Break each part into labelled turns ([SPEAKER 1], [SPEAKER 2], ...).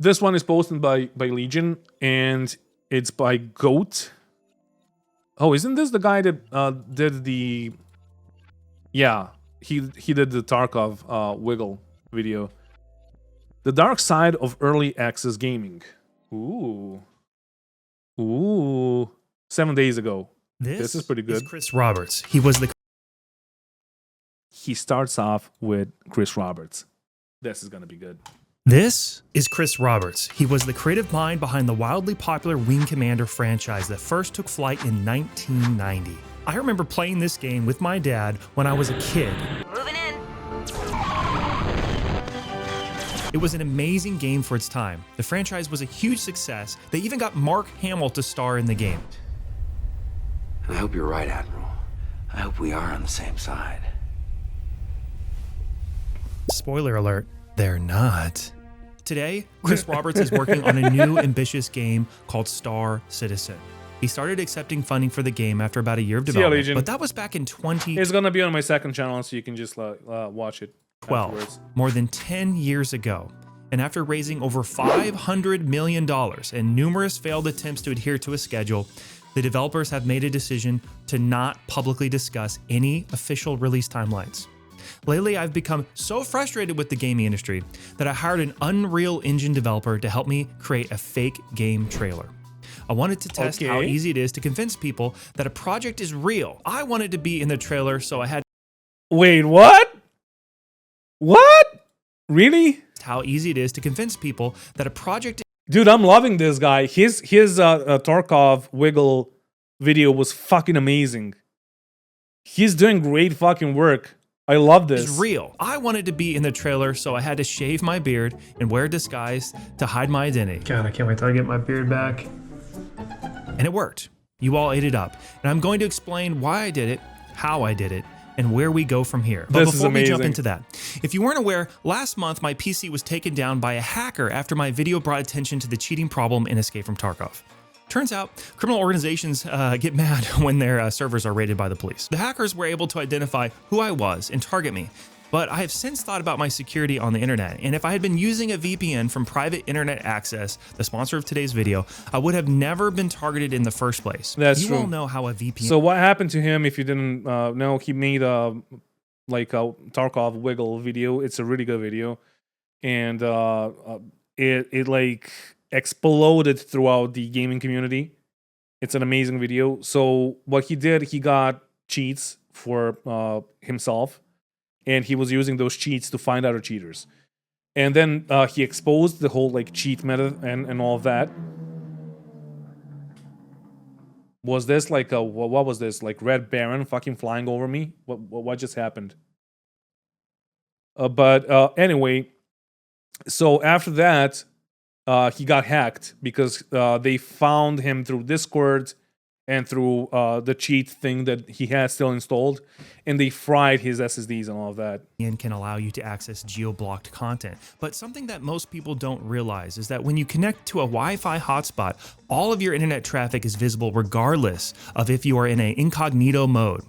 [SPEAKER 1] This one is posted by Legion, and it's by Goat. Oh, isn't this the guy that did the... Yeah, he did the Tarkov Wiggle video. The dark side of early access gaming. Ooh. 7 days ago. This is pretty good.
[SPEAKER 2] Is Chris Roberts.
[SPEAKER 1] He starts off with Chris Roberts. This is gonna be good.
[SPEAKER 2] This is Chris Roberts. He was the creative mind behind the wildly popular Wing Commander franchise that first took flight in 1990. I remember playing this game with my dad when I was a kid.
[SPEAKER 3] Moving in.
[SPEAKER 2] It was an amazing game for its time. The franchise was a huge success. They even got Mark Hamill to star in the game.
[SPEAKER 4] I hope you're right, Admiral. I hope we are on the same side.
[SPEAKER 2] Spoiler alert, they're not. Today, Chris Roberts is working on a new ambitious game called Star Citizen. He started accepting funding for the game after about a year of development, but that was back in 2012.
[SPEAKER 1] It's gonna be on my second channel, so you can just watch it afterwards.
[SPEAKER 2] More than 10 years ago. And after raising over $500 million and numerous failed attempts to adhere to a schedule, the developers have made a decision to not publicly discuss any official release timelines. Lately, I've become so frustrated with the gaming industry that I hired an Unreal Engine developer to help me create a fake game trailer. I wanted to test how easy it is to convince people that a project is real. I wanted to be in the trailer, so I had...
[SPEAKER 1] Wait, what? What? Really?
[SPEAKER 2] How easy it is to convince people that a project...
[SPEAKER 1] Dude, I'm loving this guy. His Tarkov Wiggle video was fucking amazing. He's doing great fucking work. I love this.
[SPEAKER 2] Is real. I wanted to be in the trailer, so I had to shave my beard and wear a disguise to hide my identity.
[SPEAKER 5] God, I can't wait till I get my beard back.
[SPEAKER 2] And it worked. You all ate it up. And I'm going to explain why I did it, how I did it, and where we go from here. But before we jump into that, if you weren't aware, last month my PC was taken down by a hacker after my video brought attention to the cheating problem in Escape from Tarkov. Turns out, criminal organizations get mad when their servers are raided by the police. The hackers were able to identify who I was and target me, but I have since thought about my security on the internet, and if I had been using a VPN from Private Internet Access, the sponsor of today's video, I would have never been targeted in the first place.
[SPEAKER 1] That's true.
[SPEAKER 2] You all know how a VPN...
[SPEAKER 1] So what happened to him, if you didn't know, he made a Tarkov Wiggle video. It's a really good video, and it like exploded throughout the gaming community. It's an amazing video. So what he did, he got cheats for himself, and he was using those cheats to find other cheaters. And then he exposed the whole like cheat method and all of that. Was this like a what was this, like Red Baron fucking flying over me? What just happened? But anyway, so after that, he got hacked because they found him through Discord and through the cheat thing that he had still installed, and they fried his SSDs and all of that.
[SPEAKER 2] And can allow you to access geo-blocked content. But something that most people don't realize is that when you connect to a Wi-Fi hotspot, all of your internet traffic is visible regardless of if you are in an incognito mode.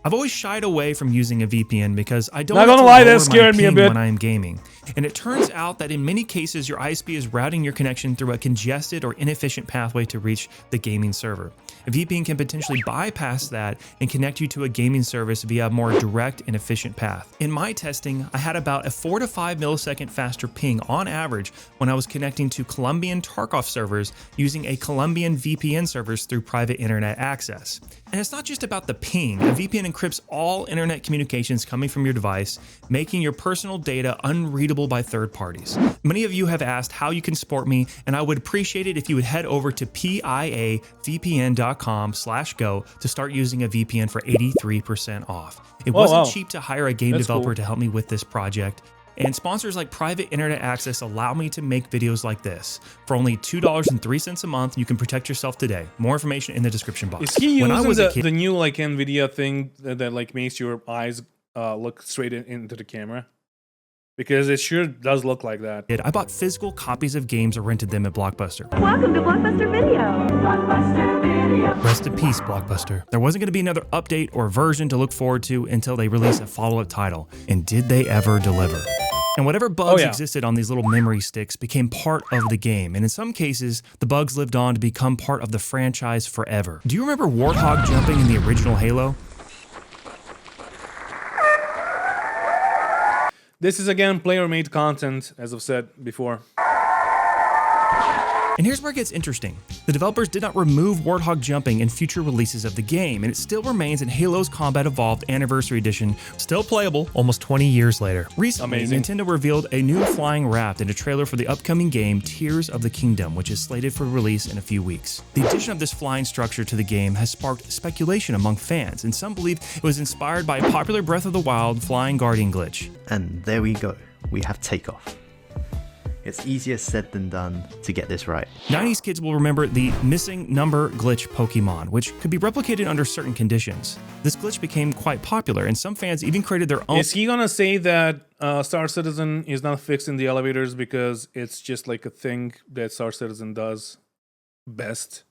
[SPEAKER 2] I've always shied away from using a VPN because I don't want to lower my ping when I am gaming. And it turns out that in many cases, your ISP is routing your connection through a congested or inefficient pathway to reach the gaming server. A VPN can potentially bypass that and connect you to a gaming service via a more direct and efficient path. In my testing, I had about a 4 to 5 millisecond faster ping on average when I was connecting to Colombian Tarkov servers using a Colombian VPN servers through Private Internet Access. And it's not just about the ping. A VPN encrypts all internet communications coming from your device, making your personal data unreadable by third parties. Many of you have asked how you can support me, and I would appreciate it if you would head over to piavpn.com/go to start using a VPN for 83% off. It wasn't cheap to hire a game developer to help me with this project. And sponsors like Private Internet Access allow me to make videos like this. For only $2.03 a month, you can protect yourself today. More information in the description box.
[SPEAKER 1] Is he using the new like NVIDIA thing that like makes your eyes look straight into the camera? Because it sure does look like that.
[SPEAKER 2] I bought physical copies of games or rented them at Blockbuster.
[SPEAKER 3] Welcome to Blockbuster Video. Blockbuster Video.
[SPEAKER 2] Rest in peace, Blockbuster. There wasn't going to be another update or version to look forward to until they release a follow-up title. And did they ever deliver? And whatever bugs
[SPEAKER 1] yeah.
[SPEAKER 2] existed on these little memory sticks became part of the game, and in some cases, the bugs lived on to become part of the franchise forever. Do you remember warthog jumping in the original Halo?
[SPEAKER 1] This is again player-made content, as I've said before.
[SPEAKER 2] And here's where it gets interesting. The developers did not remove warthog jumping in future releases of the game, and it still remains in Halo's Combat Evolved Anniversary Edition, still playable almost 20 years later. Recently,
[SPEAKER 1] Amazing.
[SPEAKER 2] Nintendo revealed a new flying raft in a trailer for the upcoming game Tears of the Kingdom, which is slated for release in a few weeks. The addition of this flying structure to the game has sparked speculation among fans, and some believe it was inspired by a popular Breath of the Wild flying guardian glitch.
[SPEAKER 6] And there we go, we have takeoff. It's easier said than done to get this right.
[SPEAKER 2] 90s kids will remember the missing number glitch Pokemon, which could be replicated under certain conditions. This glitch became quite popular, and some fans even created their own.
[SPEAKER 1] Is he gonna say that Star Citizen is not fixed in the elevators because it's just like a thing that Star Citizen does best,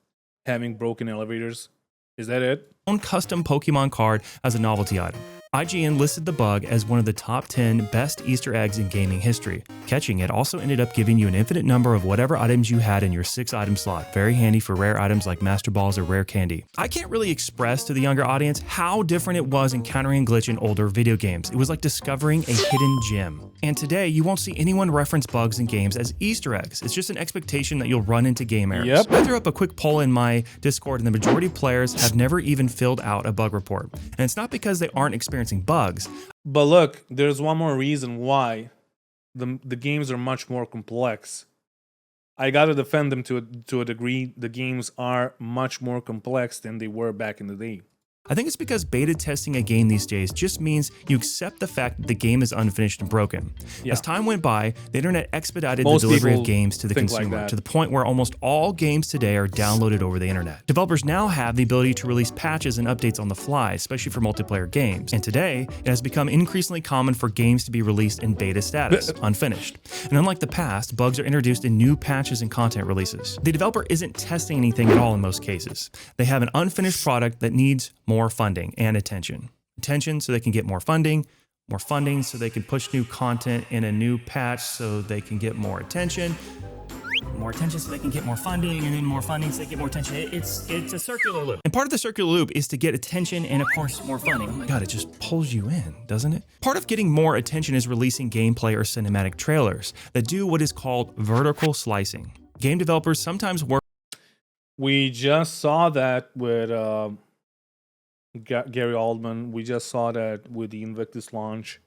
[SPEAKER 1] having broken elevators? Is that it?
[SPEAKER 2] Own custom Pokemon card as a novelty item. IGN listed the bug as one of the top 10 best Easter eggs in gaming history. Catching it also ended up giving you an infinite number of whatever items you had in your 6-item slot, very handy for rare items like Master Balls or rare candy. I can't really express to the younger audience how different it was encountering a glitch in older video games. It was like discovering a hidden gem. And today, you won't see anyone reference bugs in games as Easter eggs. It's just an expectation that you'll run into game errors.
[SPEAKER 1] Yep.
[SPEAKER 2] I threw up a quick poll in my Discord, and the majority of players have never even filled out a bug report. And it's not because they aren't experiencing bugs.
[SPEAKER 1] But look, there's one more reason why the games are much more complex. I gotta defend them to a degree. The games are much more complex than they were back in the day.
[SPEAKER 2] I think it's because beta testing a game these days just means you accept the fact that the game is unfinished and broken.
[SPEAKER 1] Yeah.
[SPEAKER 2] As time went by, the internet expedited
[SPEAKER 1] Most
[SPEAKER 2] the delivery of
[SPEAKER 1] people
[SPEAKER 2] games to the
[SPEAKER 1] think like
[SPEAKER 2] consumer,
[SPEAKER 1] that.
[SPEAKER 2] to the point where almost all games today are downloaded over the internet. Developers now have the ability to release patches and updates on the fly, especially for multiplayer games. And today, it has become increasingly common for games to be released in beta status, unfinished. And unlike the past, bugs are introduced in new patches and content releases. The developer isn't testing anything at all in most cases. They have an unfinished product that needs more funding and attention. Attention so they can get more funding so they can push new content in a new patch so they can get more attention so they can get more funding, and then more funding so they get more attention. It's a circular loop. And part of the circular loop is to get attention and, of course, more funding. Oh my God, it just pulls you in, doesn't it? Part of getting more attention is releasing gameplay or cinematic trailers that do what is called vertical slicing. Game developers sometimes work.
[SPEAKER 1] We just saw that with Gary Oldman. We just saw that with the Invictus launch.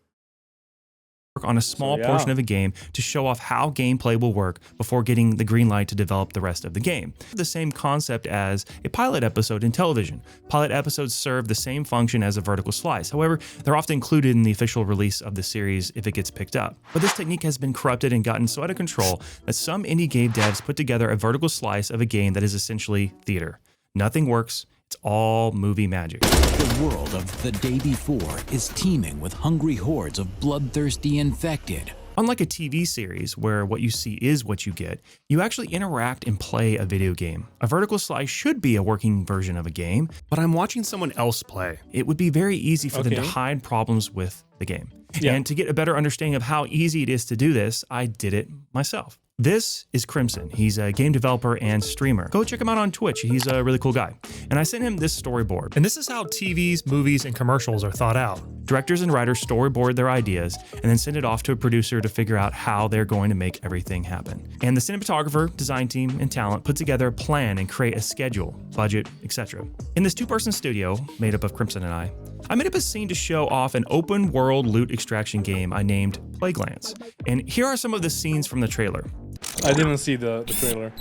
[SPEAKER 2] On a small portion of a game to show off how gameplay will work before getting the green light to develop the rest of the game. The same concept as a pilot episode in television. Pilot episodes serve the same function as a vertical slice. However, they're often included in the official release of the series if it gets picked up. But this technique has been corrupted and gotten so out of control that some indie game devs put together a vertical slice of a game that is essentially theater. Nothing works. It's all movie magic.
[SPEAKER 7] The world of The Day Before is teeming with hungry hordes of bloodthirsty infected.
[SPEAKER 2] Unlike a TV series where what you see is what you get, you actually interact and play a video game. A vertical slice should be a working version of a game, but I'm watching someone else play. It would be very easy for them to hide problems with the game. Yeah. And to get a better understanding of how easy it is to do this, I did it myself. This is Crimson. He's a game developer and streamer. Go check him out on Twitch. He's a really cool guy. And I sent him this storyboard.
[SPEAKER 5] And this is how TVs, movies, and commercials are thought out.
[SPEAKER 2] Directors and writers storyboard their ideas and then send it off to a producer to figure out how they're going to make everything happen. And the cinematographer, design team, and talent put together a plan and create a schedule, budget, etc. In this two-person studio, made up of Crimson and I made up a scene to show off an open-world loot extraction game I named Plaguelands. And here are some of the scenes from the trailer.
[SPEAKER 1] I didn't see the trailer.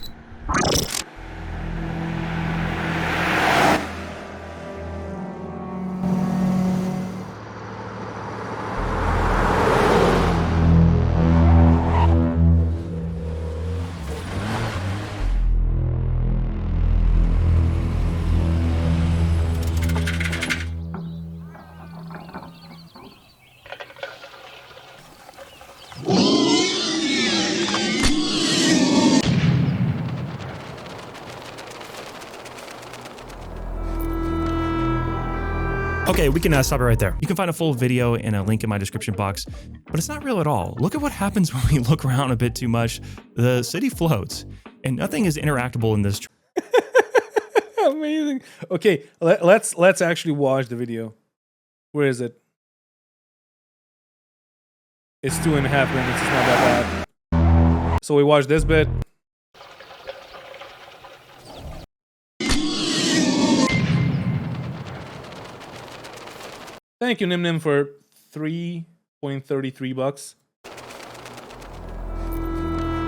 [SPEAKER 2] Okay, we can stop it right there. You can find a full video and a link in my description box, but it's not real at all. Look at what happens when we look around a bit too much. The city floats, and nothing is interactable in this.
[SPEAKER 1] Amazing. Okay, let's actually watch the video. Where is it? It's 2.5 minutes. It's not that bad. So we watch this bit. Thank you, Nim for $3.33.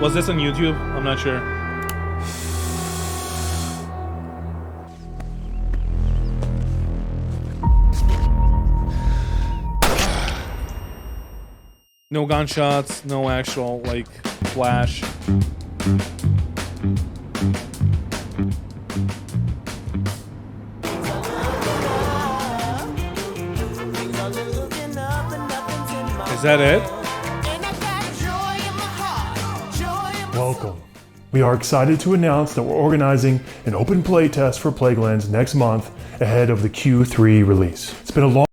[SPEAKER 1] Was this on YouTube? I'm not sure. No gunshots, no actual, like, flash. Is that it?
[SPEAKER 5] Welcome. We are excited to announce that we're organizing an open play test for Plaguelands next month ahead of the Q3 release. It's been a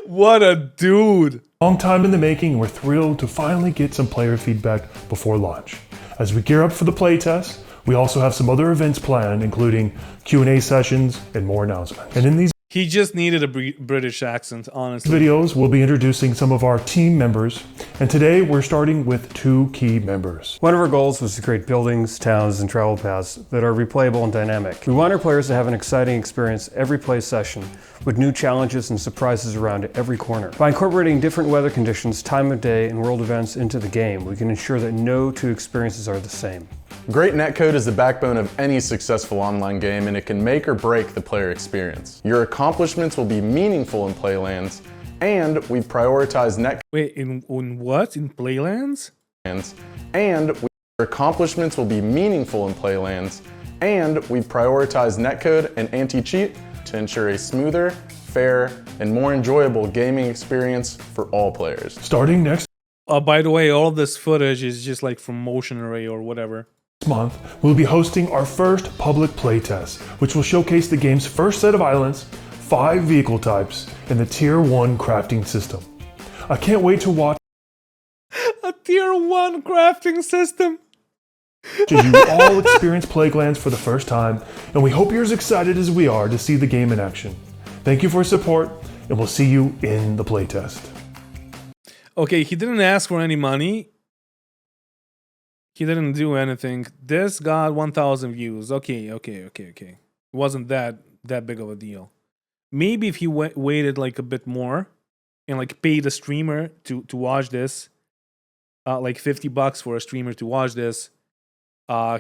[SPEAKER 1] What a dude.
[SPEAKER 5] long time in the making, and we're thrilled to finally get some player feedback before launch. As we gear up for the playtest, we also have some other events planned, including Q&A sessions and more announcements. And in these
[SPEAKER 1] He just needed a British accent, honestly.
[SPEAKER 5] videos, we'll be introducing some of our team members, and today we're starting with 2 key members.
[SPEAKER 8] One of our goals was to create buildings, towns, and travel paths that are replayable and dynamic. We want our players to have an exciting experience every play session, with new challenges and surprises around every corner. By incorporating different weather conditions, time of day, and world events into the game, we can ensure that no 2 experiences are the same.
[SPEAKER 9] Great netcode is the backbone of any successful online game, and it can make or break the player experience. Your accomplishments will be meaningful in Playlands, and we prioritize netcode.
[SPEAKER 1] Wait, in what? In Playlands?
[SPEAKER 9] And your accomplishments will be meaningful in Playlands, and we prioritize netcode and anti-cheat to ensure a smoother, fair, and more enjoyable gaming experience for all players.
[SPEAKER 5] Starting next
[SPEAKER 1] By the way, all of this footage is just like from Motion Array or whatever.
[SPEAKER 5] month, we'll be hosting our first public playtest, which will showcase the game's first set of islands, 5 vehicle types, and the Tier 1 crafting system. I can't wait to watch
[SPEAKER 1] A Tier 1 crafting system.
[SPEAKER 5] as you all experience Plaguelands for the first time, and we hope you're as excited as we are to see the game in action. Thank you for your support, and we'll see you in the playtest.
[SPEAKER 1] Okay, he didn't ask for any money. He didn't do anything. This got 1,000 views. Okay. It wasn't that big of a deal. Maybe if he waited like a bit more and like paid a streamer to watch this, like $50 for a streamer to watch this,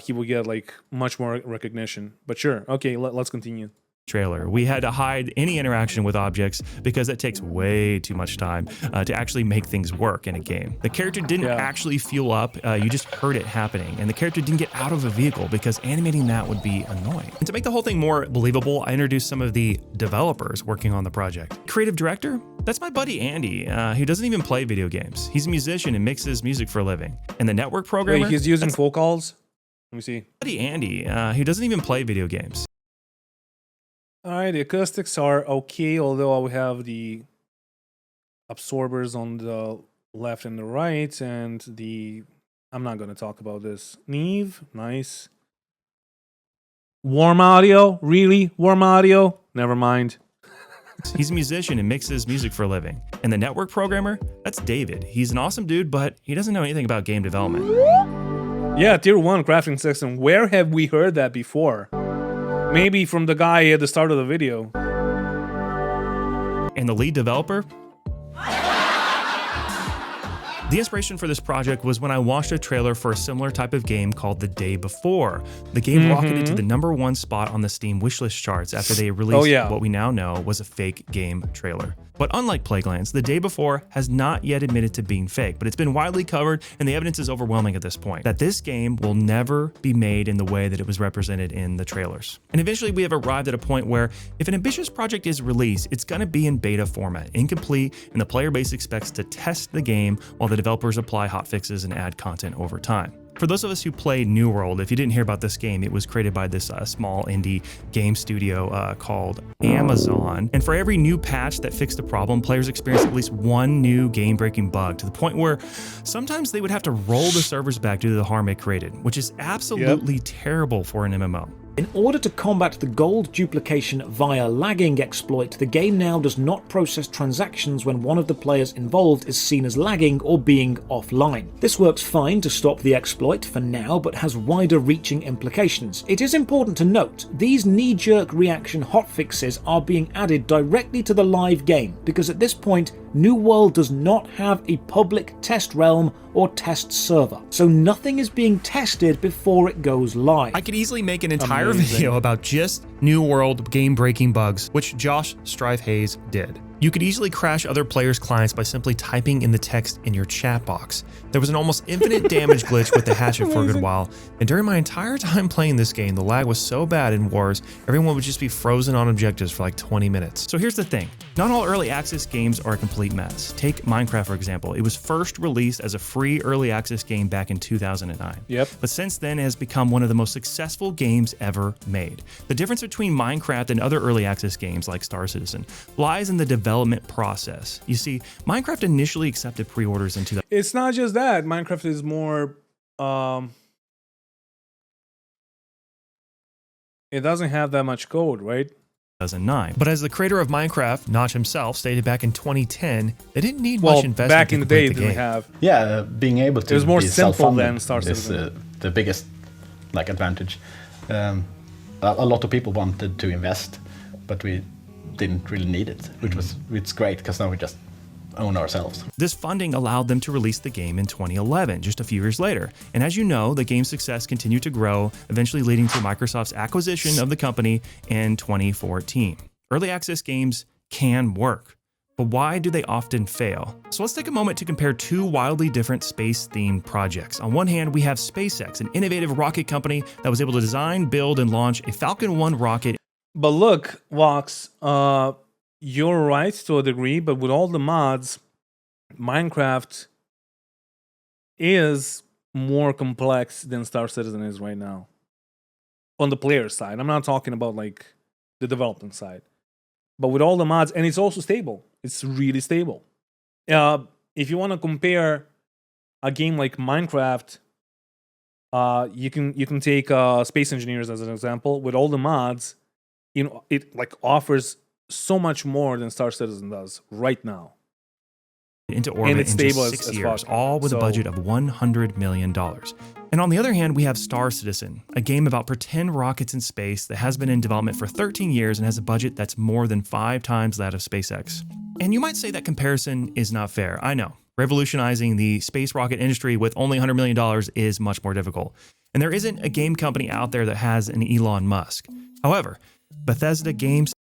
[SPEAKER 1] he will get like much more recognition. But sure, okay, let's continue.
[SPEAKER 2] Trailer. We had to hide any interaction with objects because it takes way too much time to actually make things work in a game. The character didn't actually fuel up, you just heard it happening, and the character didn't get out of a vehicle because animating that would be annoying. And to make the whole thing more believable, I introduced some of the developers working on the project. Creative director? That's my buddy Andy, who doesn't even play video games. He's a musician and mixes music for a living. And the network programmer?
[SPEAKER 1] Wait, he's using vocals? Let me see.
[SPEAKER 2] Buddy Andy, who doesn't even play video games.
[SPEAKER 1] Alright, the acoustics are okay, although we have the absorbers on the left and the right, and the... I'm not gonna talk about this. Neve, nice. Warm audio? Really? Warm audio? Never mind.
[SPEAKER 2] He's a musician and mixes music for a living. And the network programmer? That's David. He's an awesome dude, but he doesn't know anything about game development.
[SPEAKER 1] Yeah, Tier 1 crafting system. Where have we heard that before? Maybe from the guy at the start of the video.
[SPEAKER 2] And the lead developer? The inspiration for this project was when I watched a trailer for a similar type of game called The Day Before. The game rocketed to the #1 spot on the Steam wishlist charts after they released what we now know was a fake game trailer. But unlike Plaguelands, The Day Before has not yet admitted to being fake, but it's been widely covered and the evidence is overwhelming at this point that this game will never be made in the way that it was represented in the trailers. And eventually we have arrived at a point where if an ambitious project is released, it's going to be in beta format, incomplete, and the player base expects to test the game while the developers apply hotfixes and add content over time. For those of us who played New World, if you didn't hear about this game, it was created by this small indie game studio called Amazon. And for every new patch that fixed the problem, players experienced at least one new game-breaking bug, to the point where sometimes they would have to roll the servers back due to the harm it created, which is absolutely terrible for an MMO.
[SPEAKER 10] In order to combat the gold duplication via lagging exploit, the game now does not process transactions when one of the players involved is seen as lagging or being offline. This works fine to stop the exploit for now, but has wider reaching implications. It is important to note, these knee-jerk reaction hotfixes are being added directly to the live game, because at this point, New World does not have a public test realm or test server, so nothing is being tested before it goes live.
[SPEAKER 2] I could easily make an entire video about just New World game-breaking bugs, which Josh Strife Hayes did. You could easily crash other players' clients by simply typing in the text in your chat box. There was an almost infinite damage glitch with the hatchet for a good while, and during my entire time playing this game, the lag was so bad in Wars, everyone would just be frozen on objectives for like 20 minutes. So here's the thing, not all early access games are a complete mess. Take Minecraft for example. It was first released as a free early access game back in 2009. But since then it has become one of the most successful games ever made. The difference between Minecraft and other early access games like Star Citizen lies in the development process. You see, Minecraft initially accepted pre-orders in 2000.
[SPEAKER 1] It's not just that. Minecraft is more it doesn't have that much code, right?
[SPEAKER 2] 2009. But as the creator of Minecraft, Notch himself, stated back in 2010, they didn't need much investment
[SPEAKER 1] back in the day,
[SPEAKER 2] to
[SPEAKER 1] didn't
[SPEAKER 2] game.
[SPEAKER 1] have.
[SPEAKER 11] Yeah, being able to
[SPEAKER 1] it was more
[SPEAKER 11] be
[SPEAKER 1] simple
[SPEAKER 11] self-funded
[SPEAKER 1] than Star
[SPEAKER 11] is
[SPEAKER 1] Citizen.
[SPEAKER 11] the biggest advantage. A lot of people wanted to invest, but we didn't really need it, it's great because now we just own ourselves.
[SPEAKER 2] This funding allowed them to release the game in 2011, just a few years later. And as you know, the game's success continued to grow, eventually leading to Microsoft's acquisition of the company in 2014. Early access games can work, but why do they often fail? So let's take a moment to compare two wildly different space-themed projects. On one hand, we have SpaceX, an innovative rocket company that was able to design, build, and launch a Falcon 1 rocket.
[SPEAKER 1] But look, Vox, you're right to a degree, but with all the mods, Minecraft is more complex than Star Citizen is right now. On the player side. I'm not talking about like the development side. But with all the mods, and it's also stable. It's really stable. If you want to compare a game like Minecraft, you can take Space Engineers as an example. With all the mods, you know, it like offers so much more than Star Citizen does right now.
[SPEAKER 2] Into orbit in just 6 years, all with a budget of $100 million. And on the other hand, we have Star Citizen, a game about pretend rockets in space that has been in development for 13 years and has a budget that's more than 5 times that of SpaceX. And you might say that comparison is not fair. I know. Revolutionizing the space rocket industry with only $100 million is much more difficult. And there isn't a game company out there that has an Elon Musk. However, Bethesda Games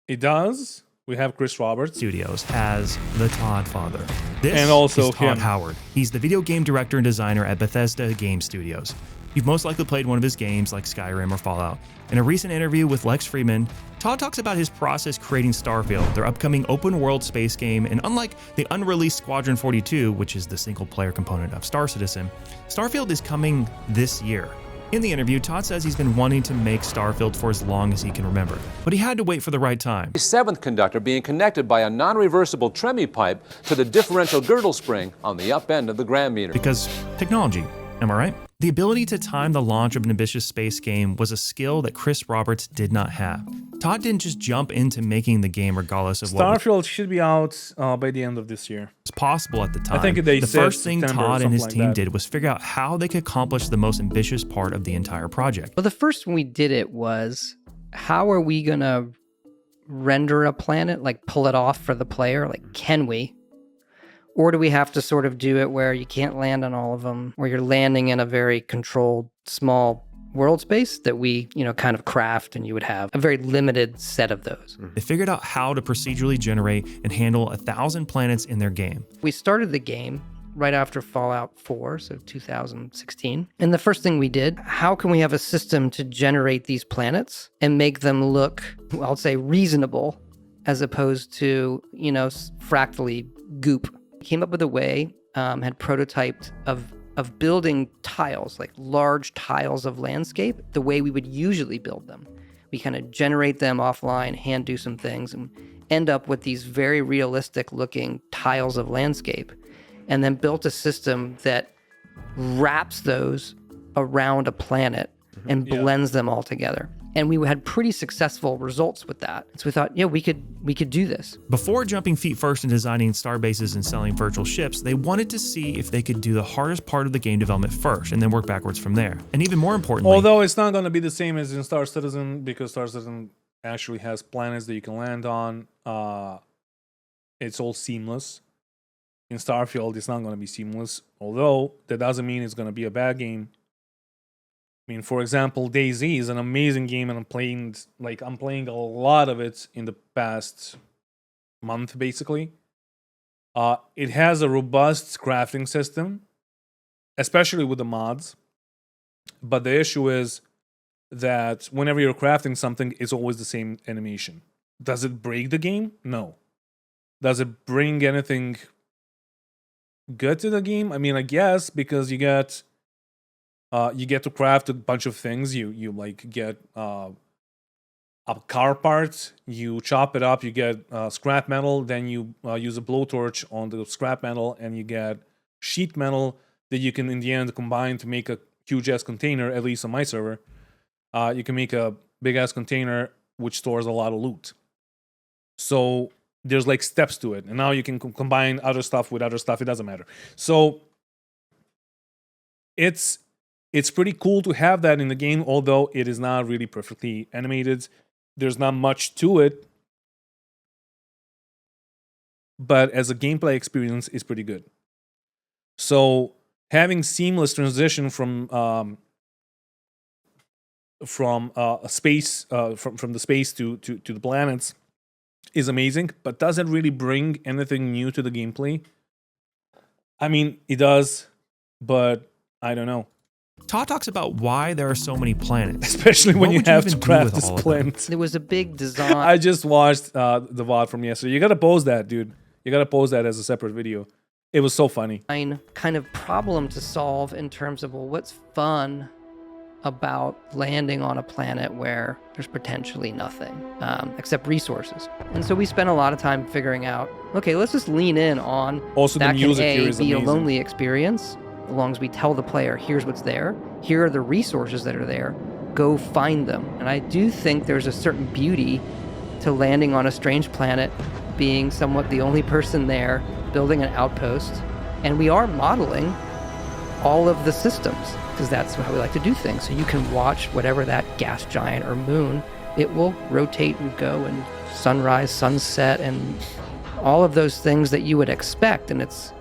[SPEAKER 1] It does. We have Chris Roberts
[SPEAKER 2] Studios has the Todd Father. This
[SPEAKER 1] and also
[SPEAKER 2] is Todd
[SPEAKER 1] him.
[SPEAKER 2] Howard. He's the video game director and designer at Bethesda Game Studios. You've most likely played one of his games like Skyrim or Fallout. In a recent interview with Lex Friedman, Todd talks about his process creating Starfield, their upcoming open-world space game, and unlike the unreleased Squadron 42, which is the single-player component of Star Citizen, Starfield is coming this year. In the interview, Todd says he's been wanting to make Starfield for as long as he can remember, but he had to wait for the right time.
[SPEAKER 12] The 7th conductor being connected by a non-reversible Tremie pipe to the differential girdle spring on the up end of the gram meter.
[SPEAKER 2] Because technology, am I right? The ability to time the launch of an ambitious space game was a skill that Chris Roberts did not have. Todd didn't just jump into making the game regardless of what
[SPEAKER 1] Starfield should be out by the end of this year.
[SPEAKER 2] was possible at the time.
[SPEAKER 1] I think they
[SPEAKER 2] the
[SPEAKER 1] said
[SPEAKER 2] first thing
[SPEAKER 1] September or
[SPEAKER 2] Todd and his
[SPEAKER 1] something like
[SPEAKER 2] team
[SPEAKER 1] that.
[SPEAKER 2] did was figure out how they could accomplish the most ambitious part of the entire project.
[SPEAKER 13] Well, the first when we did it was, how are we going to render a planet, like pull it off for the player? Like, can we? Or do we have to sort of do it where you can't land on all of them, where you're landing in a very controlled, small world space that we, kind of craft, and you would have a very limited set of those.
[SPEAKER 2] They figured out how to procedurally generate and handle 1,000 planets in their game.
[SPEAKER 13] We started the game right after Fallout 4, so 2016. And the first thing we did, how can we have a system to generate these planets and make them look, I'll say, reasonable, as opposed to, fractally goop? Came up with a way, had prototyped of of building tiles, like large tiles of landscape, the way we would usually build them. We kind of generate them offline, hand do some things, and end up with these very realistic looking tiles of landscape, and then built a system that wraps those around a planet and blends them all together. And we had pretty successful results with that. So we thought, yeah, we could do this.
[SPEAKER 2] Before jumping feet first in designing star bases and selling virtual ships, they wanted to see if they could do the hardest part of the game development first and then work backwards from there. And even more importantly,
[SPEAKER 1] although it's not going to be the same as in Star Citizen, because Star Citizen actually has planets that you can land on. It's all seamless. In Starfield, it's not going to be seamless, although that doesn't mean it's going to be a bad game. I mean, for example, DayZ is an amazing game, and I'm playing a lot of it in the past month, basically. It has a robust crafting system, especially with the mods. But the issue is that whenever you're crafting something, it's always the same animation. Does it break the game? No. Does it bring anything good to the game? I mean, I guess, because you get to craft a bunch of things. You like get a car part, you chop it up, you get scrap metal, then you use a blowtorch on the scrap metal, and you get sheet metal that you can in the end combine to make a huge ass container. At least on my server, you can make a big ass container which stores a lot of loot. So there's like steps to it, and now you can combine other stuff with other stuff. It doesn't matter. So it's pretty cool to have that in the game, although it is not really perfectly animated. There's not much to it, but as a gameplay experience, it's pretty good. So having seamless transition from a space from the space to the planets is amazing. But does it really bring anything new to the gameplay? I mean, it does, but I don't know.
[SPEAKER 2] Todd talks about why there are so many planets,
[SPEAKER 1] especially when you have to craft this planet.
[SPEAKER 13] There was a big design.
[SPEAKER 1] I just watched the VOD from yesterday. You gotta post that, dude. You gotta post that as a separate video. It was so funny.
[SPEAKER 13] Kind of problem to solve in terms of, well, what's fun about landing on a planet where there's potentially nothing except resources. And so we spent a lot of time figuring out, okay, let's just lean in on
[SPEAKER 1] also
[SPEAKER 13] that
[SPEAKER 1] the music
[SPEAKER 13] can
[SPEAKER 1] here is
[SPEAKER 13] be
[SPEAKER 1] amazing.
[SPEAKER 13] A lonely experience. As long as we tell the player, here's what's there, here are the resources that are there, go find them. And I do think there's a certain beauty to landing on a strange planet, being somewhat the only person there, building an outpost, and we are modeling all of the systems, because that's how we like to do things. So you can watch whatever that gas giant or moon, it will rotate and go, and sunrise, sunset, and all of those things that you would expect, and it's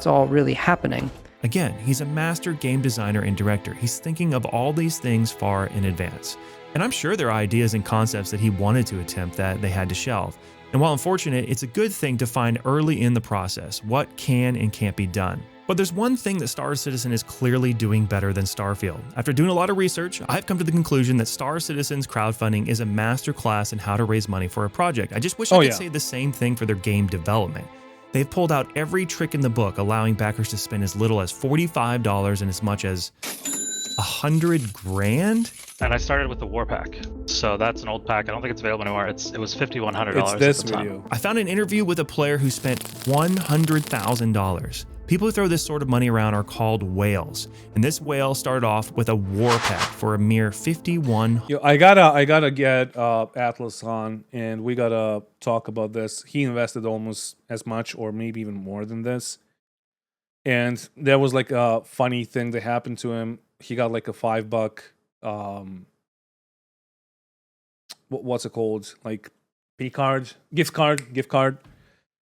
[SPEAKER 13] all really happening.
[SPEAKER 2] Again, he's a master game designer and director. He's thinking of all these things far in advance. And I'm sure there are ideas and concepts that he wanted to attempt that they had to shelve. And while unfortunate, it's a good thing to find early in the process what can and can't be done. But there's one thing that Star Citizen is clearly doing better than Starfield. After doing a lot of research, I've come to the conclusion that Star Citizen's crowdfunding is a masterclass in how to raise money for a project. I just wish I could say the same thing for their game development. They've pulled out every trick in the book, allowing backers to spend as little as $45 and as much as $100,000.
[SPEAKER 14] And I started with the War Pack, so that's an old pack. I don't think it's available anymore. It was $5,100.
[SPEAKER 1] It's this video.
[SPEAKER 2] I found an interview with a player who spent $100,000. People who throw this sort of money around are called whales, and this whale started off with a war pack for a mere $51.
[SPEAKER 1] Yo, I gotta get Atlas on, and we gotta talk about this. He invested almost as much, or maybe even more than this. And there was like a funny thing that happened to him. He got like a $5 what's it called? Like gift card.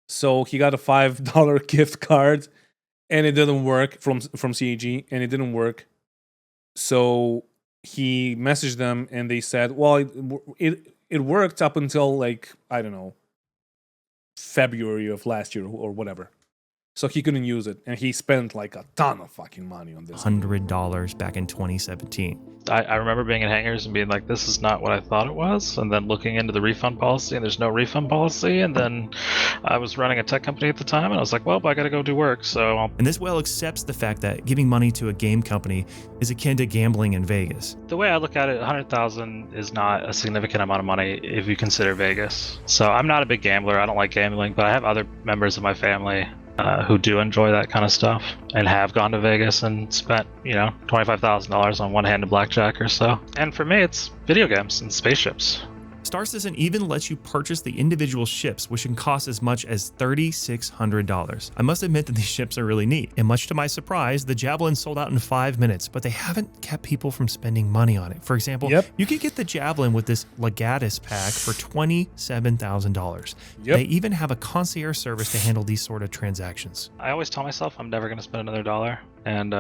[SPEAKER 1] So he got a $5 gift card, and it didn't work from CAG, and it didn't work. So he messaged them, and they said, well, it worked up until like, I don't know, February of last year or whatever. so he couldn't use it, and he spent like a ton of fucking money on this.
[SPEAKER 2] $100 back in 2017.
[SPEAKER 14] I remember being in hangars and being like, this is not what I thought it was, and then looking into the refund policy, and there's no refund policy, and then I was running a tech company at the time, and I was like, well, I gotta go do work, so...
[SPEAKER 2] And this well accepts the fact that giving money to a game company is akin to gambling in Vegas.
[SPEAKER 14] The way I look at it, 100,000 is not a significant amount of money if you consider Vegas. So I'm not a big gambler, I don't like gambling, but I have other members of my family who do enjoy that kind of stuff and have gone to Vegas and spent, $25,000 on one-handed blackjack or so. And for me, it's video games and spaceships.
[SPEAKER 2] Star Citizen even lets you purchase the individual ships, which can cost as much as $3,600. I must admit that these ships are really neat, and much to my surprise, the Javelin sold out in 5 minutes, but they haven't kept people from spending money on it. For example, you could get the Javelin with this Legatus pack for $27,000. They even have a concierge service to handle these sort of transactions.
[SPEAKER 14] I always tell myself I'm never going to spend another dollar, and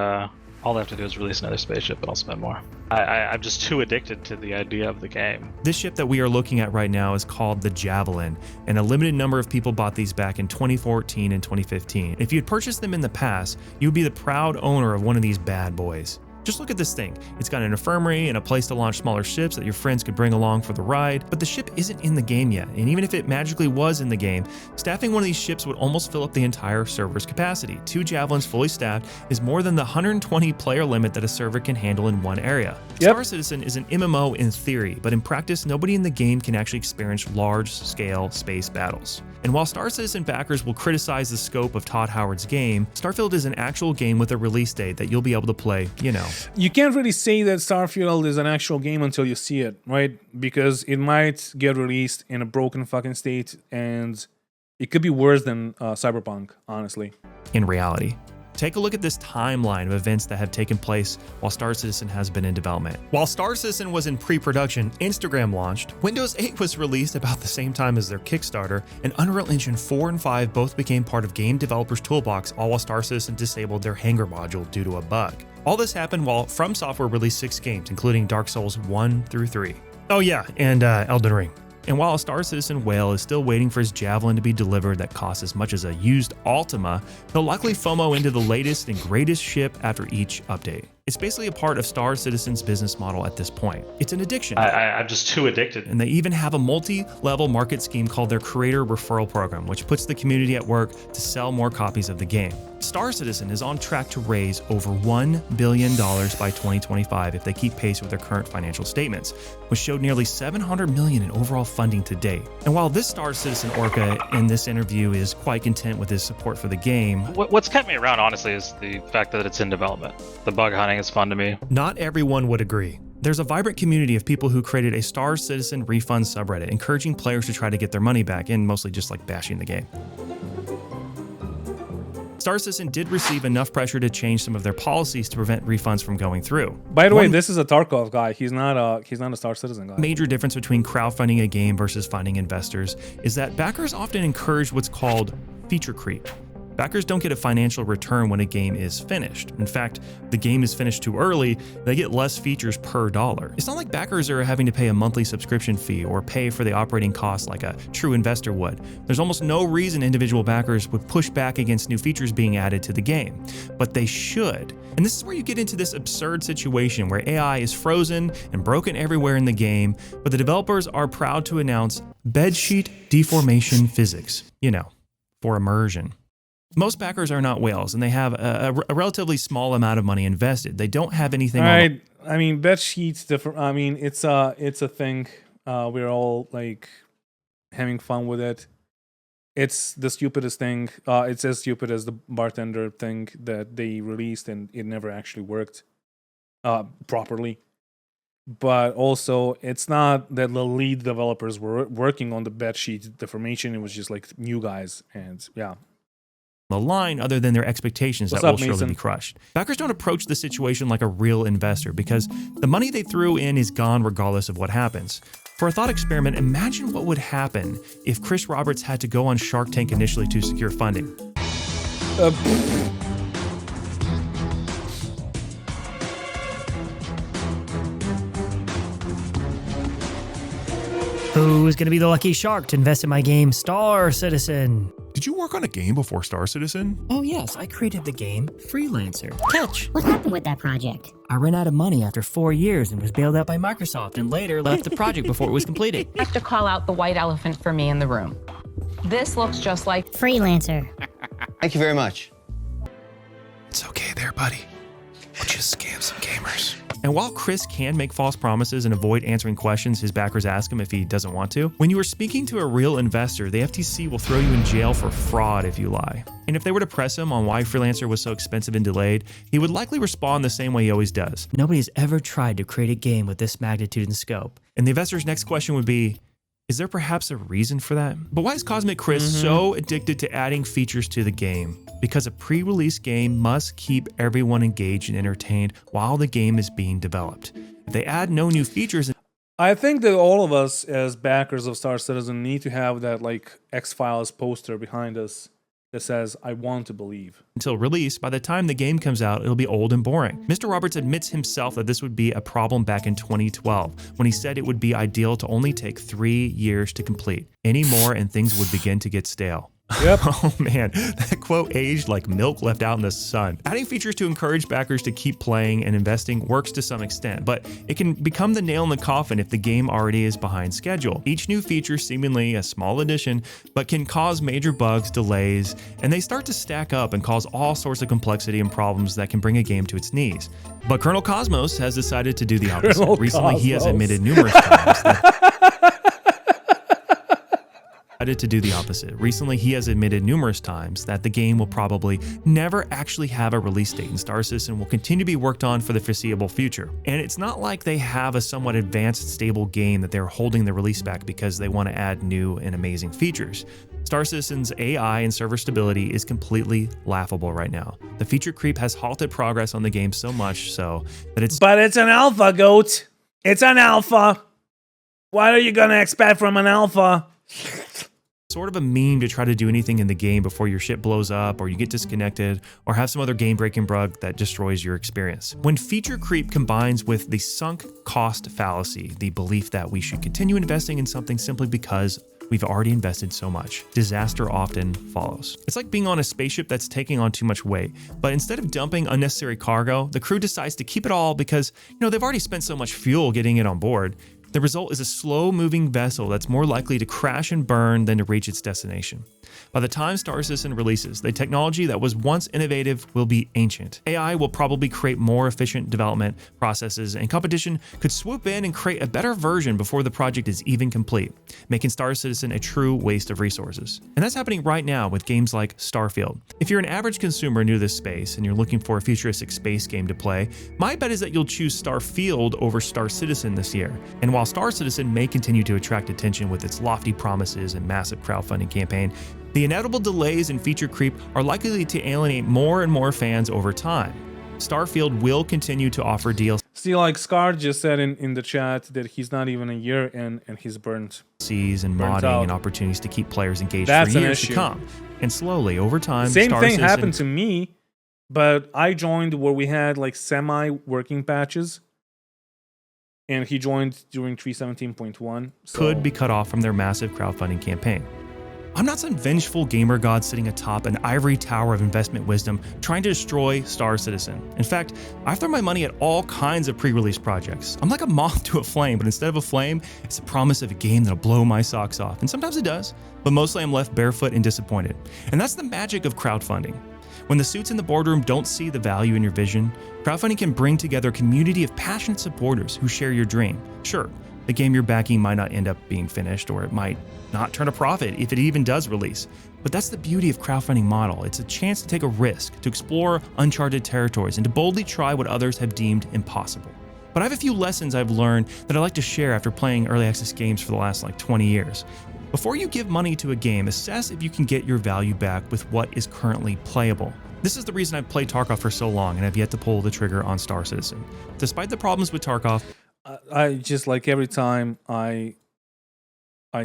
[SPEAKER 14] all they have to do is release another spaceship and I'll spend more. I'm just too addicted to the idea of the game.
[SPEAKER 2] This ship that we are looking at right now is called the Javelin, and a limited number of people bought these back in 2014 and 2015. If you had purchased them in the past, you would be the proud owner of one of these bad boys. Just look at this thing. It's got an infirmary and a place to launch smaller ships that your friends could bring along for the ride, but the ship isn't in the game yet, and even if it magically was in the game, staffing one of these ships would almost fill up the entire server's capacity. 2 Javelins fully staffed is more than the 120 player limit that a server can handle in one area. Star Citizen is an MMO in theory, but in practice, nobody in the game can actually experience large-scale space battles. And while Star Citizen backers will criticize the scope of Todd Howard's game, Starfield is an actual game with a release date that you'll be able to play,
[SPEAKER 1] You can't really say that Starfield is an actual game until you see it, right? Because it might get released in a broken fucking state, and it could be worse than Cyberpunk, honestly.
[SPEAKER 2] In reality. Take a look at this timeline of events that have taken place while Star Citizen has been in development. While Star Citizen was in pre-production, Instagram launched, Windows 8 was released about the same time as their Kickstarter, and Unreal Engine 4 and 5 both became part of Game Developers Toolbox, all while Star Citizen disabled their Hangar module due to a bug. All this happened while From Software released 6 games, including Dark Souls 1 through 3. Oh yeah, and Elden Ring. And while a Star Citizen whale is still waiting for his Javelin to be delivered that costs as much as a used Altima, he'll likely FOMO into the latest and greatest ship after each update. It's basically a part of Star Citizen's business model at this point. It's an addiction.
[SPEAKER 14] I'm just too addicted.
[SPEAKER 2] And they even have a multi-level market scheme called their Creator Referral Program, which puts the community at work to sell more copies of the game. Star Citizen is on track to raise over $1 billion by 2025 if they keep pace with their current financial statements, which showed nearly $700 million in overall funding to date. And while this Star Citizen Orca in this interview is quite content with his support for the game,
[SPEAKER 14] what's kept me around, honestly, is the fact that it's in development. The bug hunting is fun to me.
[SPEAKER 2] Not everyone would agree. There's a vibrant community of people who created a Star Citizen refund subreddit, encouraging players to try to get their money back, and mostly just like bashing the game. Star Citizen did receive enough pressure to change some of their policies to prevent refunds from going through.
[SPEAKER 1] By the way, this is a Tarkov guy. He's not a Star Citizen guy.
[SPEAKER 2] Major difference between crowdfunding a game versus finding investors is that backers often encourage what's called feature creep. Backers don't get a financial return when a game is finished. In fact, the game is finished too early, they get less features per dollar. It's not like backers are having to pay a monthly subscription fee or pay for the operating costs like a true investor would. There's almost no reason individual backers would push back against new features being added to the game, but they should. And this is where you get into this absurd situation where AI is frozen and broken everywhere in the game, but the developers are proud to announce bedsheet deformation physics, for immersion. Most backers are not whales, and they have a relatively small amount of money invested. They don't have anything.
[SPEAKER 1] All right, I mean, bed sheets different. I mean, it's a thing. We're all like having fun with it. It's the stupidest thing. It's as stupid as the bartender thing that they released, and it never actually worked properly. But also, it's not that the lead developers were working on the bed sheet deformation. It was just like new guys, and yeah.
[SPEAKER 2] The line other than their expectations that will surely be crushed. Backers don't approach the situation like a real investor because the money they threw in is gone regardless of what happens. For a thought experiment, imagine what would happen if Chris Roberts had to go on Shark Tank initially to secure funding.
[SPEAKER 15] Who's going to be the lucky shark to invest in my game Star Citizen?
[SPEAKER 2] Did Did you work on a game before Star Citizen?
[SPEAKER 15] Oh yes, I created the game Freelancer.
[SPEAKER 16] Catch, what happened with that project?
[SPEAKER 15] I ran out of money after 4 years and was bailed out by Microsoft and later left the project before it was completed.
[SPEAKER 17] I have to call out the white elephant for me in the room. This looks just like
[SPEAKER 16] Freelancer.
[SPEAKER 18] Thank you very much.
[SPEAKER 2] It's okay there, buddy. We'll just scam some gamers. And while Chris can make false promises and avoid answering questions his backers ask him if he doesn't want to, when you are speaking to a real investor, the FTC will throw you in jail for fraud if you lie. And if they were to press him on why Freelancer was so expensive and delayed, he would likely respond the same way he always does.
[SPEAKER 15] Nobody's ever tried to create a game with this magnitude and scope.
[SPEAKER 2] And the investor's next question would be, is there perhaps a reason for that? But why is Cosmic Chris so addicted to adding features to the game? Because a pre-release game must keep everyone engaged and entertained while the game is being developed. If they add no new features...
[SPEAKER 1] I think that all of us as backers of Star Citizen need to have that like X-Files poster behind us that says, I want to believe.
[SPEAKER 2] Until release, by the time the game comes out, it'll be old and boring. Mr. Roberts admits himself that this would be a problem back in 2012, when he said it would be ideal to only take 3 years to complete. Any more and things would begin to get stale.
[SPEAKER 1] Yep.
[SPEAKER 2] Oh man, that quote aged like milk left out in the sun. Adding features to encourage backers to keep playing and investing works to some extent, but it can become the nail in the coffin if the game already is behind schedule. Each new feature, seemingly a small addition, but can cause major bugs, delays, and they start to stack up and cause all sorts of complexity and problems that can bring a game to its knees. But Colonel Cosmos has decided to do the opposite. Recently, he has admitted numerous times that the game will probably never actually have a release date, and Star Citizen will continue to be worked on for the foreseeable future. And it's not like they have a somewhat advanced, stable game that they're holding the release back because they want to add new and amazing features. Star Citizen's AI and server stability is completely laughable right now. The feature creep has halted progress on the game so much so that it's...
[SPEAKER 1] But it's an alpha, GOAT! It's an alpha! What are you gonna expect from an alpha?
[SPEAKER 2] Sort of a meme to try to do anything in the game before your shit blows up or you get disconnected or have some other game-breaking bug that destroys your experience. When feature creep combines with the sunk cost fallacy, the belief that we should continue investing in something simply because we've already invested so much, disaster often follows. It's like being on a spaceship that's taking on too much weight, but instead of dumping unnecessary cargo, the crew decides to keep it all because, they've already spent so much fuel getting it on board. The result is a slow-moving vessel that's more likely to crash and burn than to reach its destination. By the time Star Citizen releases, the technology that was once innovative will be ancient. AI will probably create more efficient development processes, and competition could swoop in and create a better version before the project is even complete, making Star Citizen a true waste of resources. And that's happening right now with games like Starfield. If you're an average consumer new to this space and you're looking for a futuristic space game to play, my bet is that you'll choose Starfield over Star Citizen this year. And while Star Citizen may continue to attract attention with its lofty promises and massive crowdfunding campaign, the inevitable delays and feature creep are likely to alienate more and more fans over time. Starfield will continue to offer DLC.
[SPEAKER 1] See, like Scar just said in the chat that he's not even a year in and he's burnt.
[SPEAKER 2] And modding
[SPEAKER 1] out.
[SPEAKER 2] And opportunities to keep players engaged
[SPEAKER 1] That's
[SPEAKER 2] for
[SPEAKER 1] an
[SPEAKER 2] years
[SPEAKER 1] issue.
[SPEAKER 2] to come. And slowly, over time,
[SPEAKER 1] Same
[SPEAKER 2] Star
[SPEAKER 1] thing
[SPEAKER 2] Citizen
[SPEAKER 1] happened to me, but I joined where we had like semi-working patches. And he joined during 3.17.1. So.
[SPEAKER 2] Could be cut off from their massive crowdfunding campaign. I'm not some vengeful gamer god sitting atop an ivory tower of investment wisdom trying to destroy Star Citizen. In fact, I throw my money at all kinds of pre-release projects. I'm like a moth to a flame, but instead of a flame, it's the promise of a game that'll blow my socks off. And sometimes it does, but mostly I'm left barefoot and disappointed. And that's the magic of crowdfunding. When the suits in the boardroom don't see the value in your vision, crowdfunding can bring together a community of passionate supporters who share your dream. Sure, the game you're backing might not end up being finished, or it might not turn a profit if it even does release. But that's the beauty of crowdfunding model. It's a chance to take a risk, to explore uncharted territories, and to boldly try what others have deemed impossible. But I have a few lessons I've learned that I'd like to share after playing early access games for the last 20 years. Before you give money to a game, assess if you can get your value back with what is currently playable. This is the reason I've played Tarkov for so long and I've yet to pull the trigger on Star Citizen. Despite the problems with Tarkov,
[SPEAKER 1] I just like every time I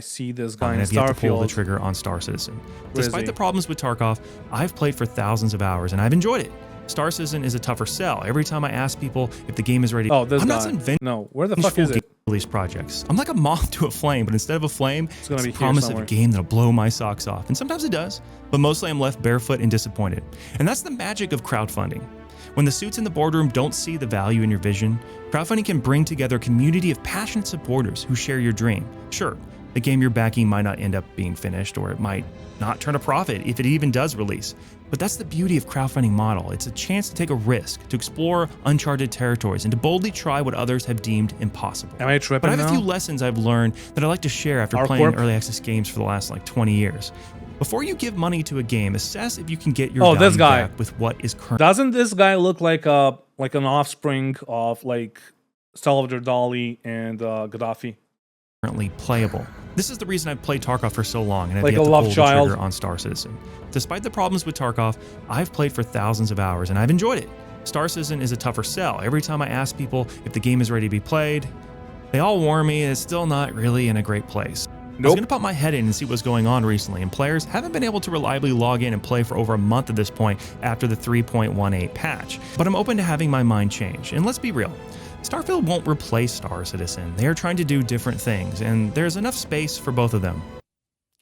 [SPEAKER 1] see this guy in
[SPEAKER 2] I've yet to pull the
[SPEAKER 1] Starfield.
[SPEAKER 2] trigger on Star Citizen.
[SPEAKER 1] Where is
[SPEAKER 2] Despite
[SPEAKER 1] he?
[SPEAKER 2] the problems with Tarkov, I've played for thousands of hours and I've enjoyed it. Star Citizen is a tougher sell. Every time I ask people if the game is ready,
[SPEAKER 1] Oh, this
[SPEAKER 2] I'm
[SPEAKER 1] guy.
[SPEAKER 2] not some
[SPEAKER 1] No, where the fuck is it?
[SPEAKER 2] release projects. I'm like a moth to a flame, but instead of a flame, it's
[SPEAKER 1] gonna
[SPEAKER 2] the
[SPEAKER 1] be here
[SPEAKER 2] promise of a
[SPEAKER 1] somewhere.
[SPEAKER 2] game that'll blow my socks off. And sometimes it does, but mostly I'm left barefoot and disappointed. And that's the magic of crowdfunding. When the suits in the boardroom don't see the value in your vision, crowdfunding can bring together a community of passionate supporters who share your dream. Sure, the game you're backing might not end up being finished, or it might not turn a profit if it even does release. But that's the beauty of crowdfunding model. It's a chance to take a risk, to explore uncharted territories, and to boldly try what others have deemed impossible.
[SPEAKER 1] Am I tripping
[SPEAKER 2] But I have a
[SPEAKER 1] now?
[SPEAKER 2] few lessons I've learned that I'd like to share after playing early access games for the last 20 years. Before you give money to a game, assess if you can get your value
[SPEAKER 1] this guy.
[SPEAKER 2] back with what is current.
[SPEAKER 1] Doesn't this guy look like an offspring of like Salvador Dali and Gaddafi?
[SPEAKER 2] Currently playable. This is the reason I've played Tarkov for so long and I've
[SPEAKER 1] Like
[SPEAKER 2] yet
[SPEAKER 1] a
[SPEAKER 2] to
[SPEAKER 1] love
[SPEAKER 2] pull the
[SPEAKER 1] child.
[SPEAKER 2] trigger on Star Citizen. Despite the problems with Tarkov, I've played for thousands of hours and I've enjoyed it. Star Citizen is a tougher sell. Every time I ask people if the game is ready to be played, they all warn me it's still not really in a great place. I was going to pop my head in and see what's going on recently, and players haven't been able to reliably log in and play for over a month at this point after the 3.18 patch. But I'm open to having my mind change, and let's be real. Starfield won't replace Star Citizen. They are trying to do different things, and there's enough space for both of them.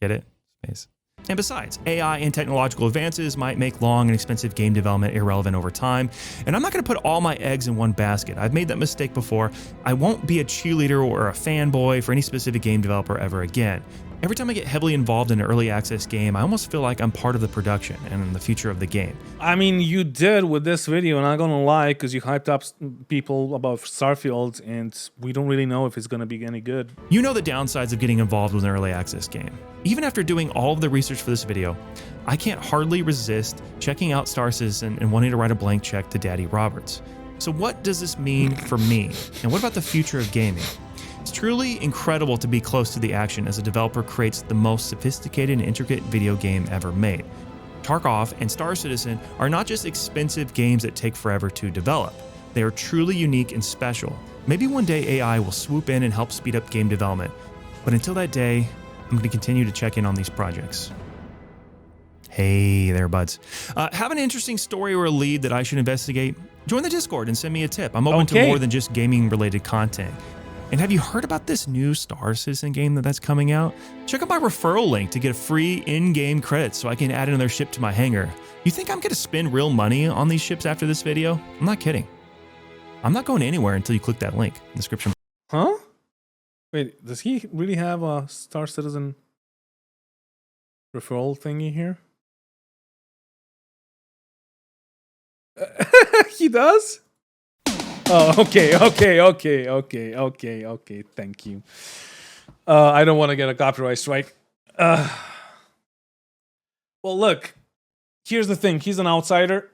[SPEAKER 2] Get it? Space. And besides, AI and technological advances might make long and expensive game development irrelevant over time, and I'm not going to put all my eggs in one basket. I've made that mistake before. I won't be a cheerleader or a fanboy for any specific game developer ever again. Every time I get heavily involved in an early access game, I almost feel like I'm part of the production and the future of the game.
[SPEAKER 1] I mean, you did with this video, not gonna lie, because you hyped up people about Starfield, and we don't really know if it's gonna be any good.
[SPEAKER 2] You know the downsides of getting involved with an early access game. Even after doing all of the research for this video, I can't hardly resist checking out Star Citizen and wanting to write a blank check to Daddy Roberts. So what does this mean for me? And what about the future of gaming? It's truly incredible to be close to the action as a developer creates the most sophisticated and intricate video game ever made. Tarkov and Star Citizen are not just expensive games that take forever to develop. They are truly unique and special. Maybe one day AI will swoop in and help speed up game development. But until that day, I'm going to continue to check in on these projects. Hey there, buds. Have an interesting story or a lead that I should investigate? Join the Discord and send me a tip. I'm open to more than just gaming-related content. And have you heard about this new Star Citizen game that's coming out? Check out my referral link to get a free in-game credits so I can add another ship to my hangar. You think I'm going to spend real money on these ships after this video? I'm not kidding. I'm not going anywhere until you click that link in the description.
[SPEAKER 1] Huh? Wait, does he really have a Star Citizen referral thingy here? He does? Oh, okay. Thank you. I don't want to get a copyright strike. Well, look. Here's the thing. He's an outsider.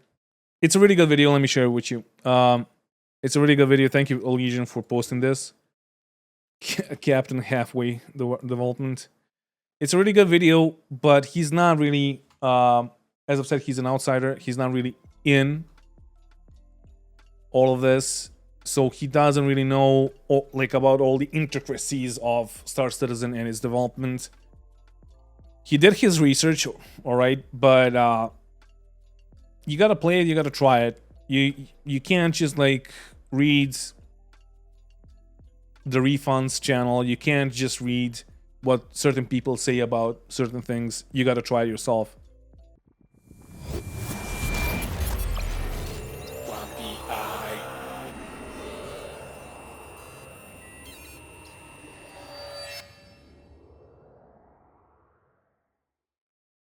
[SPEAKER 1] It's a really good video. Let me share it with you. It's a really good video. Thank you, Legion, for posting this. Captain Halfway Development. It's a really good video, but he's not really, as I've said, he's an outsider. He's not really in all of this, so he doesn't really know about all the intricacies of Star Citizen and its development. He did his research, all right, but you gotta play it, you gotta try it. You can't just read the refunds channel. You can't just read what certain people say about certain things. You gotta try it yourself.